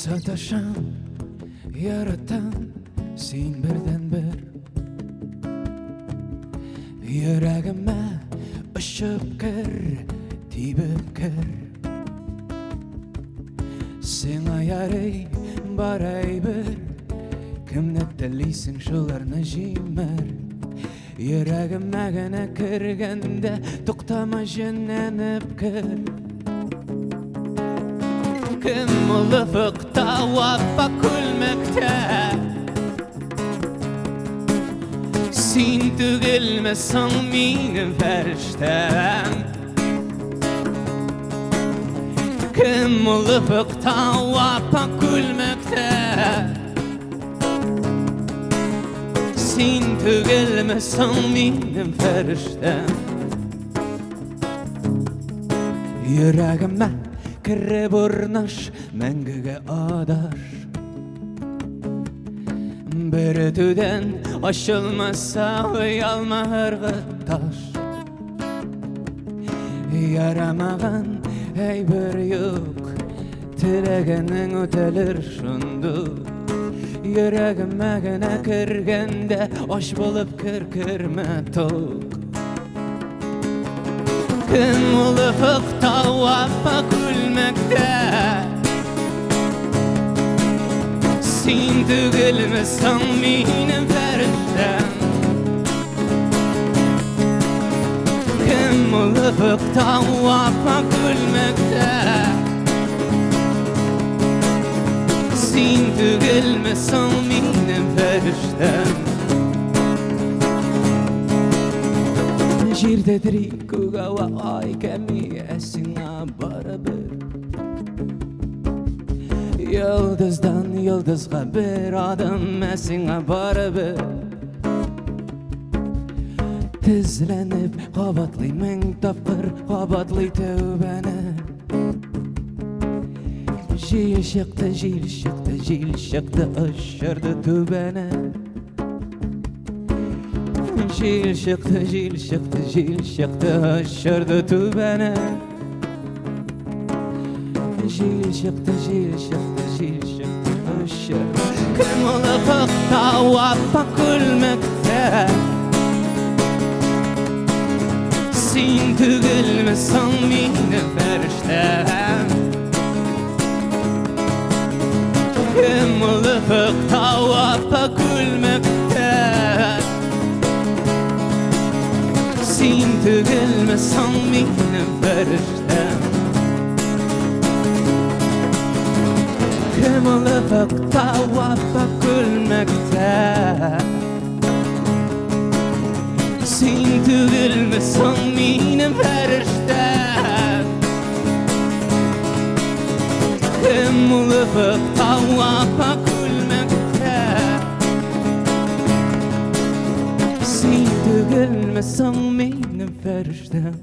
Sataşan, yaratan sen birden bir. Yüreğime ışıp kir, tibip kir. Sen ayarey, baray bir. Kimne teliysin şularını jimer. Yüreğime gene kirgende toktama jenlenip kir. Kim ılıfıkta vappa kulmekte Sen tügülmesin benim feriştem Kim ılıfıkta vappa kulmekte Sen tügülmesin benim feriştem Yüreğime kire burnaş mengege adaş Bir tüden aşılmazsa uyalma hırgıttaş Yaramağın bir yok Tilegenin ötelir şundu Yüreğime gene kirgende Aş bulup kirkirme tok Kim ılıfıkta vappa kulmekte Sen tügülmesin benim feriştem Kim ılıfıkta vappa kulmekte Sen tügülmesin benim feriştem Jirdedir kuga wa ay kemi esina barabir Yıldızdan yıldızga bir adım esina barabir Tizlenip qabatli ming tapır qabatli tövbene Jil şıktı jil şıktı jil şıktı aşırdı tövbene Jil şıktı, jil şıktı, jil şıktı, aşırdı tübene Jil şıktı, jil şıktı, jil şıktı, aşırdı Kim ılıfıkta vappa kulmekte Sen tügülmesin benim feriştem Kim ılıfıkta vappa kulmekte Sen tügülmesin benim feriştem Kim ılıfıkta vappa kulmekte Sen tügülmesin benim feriştem Kim ılıfıkta vappa kulmekte Sen tügülmesin benim feriştem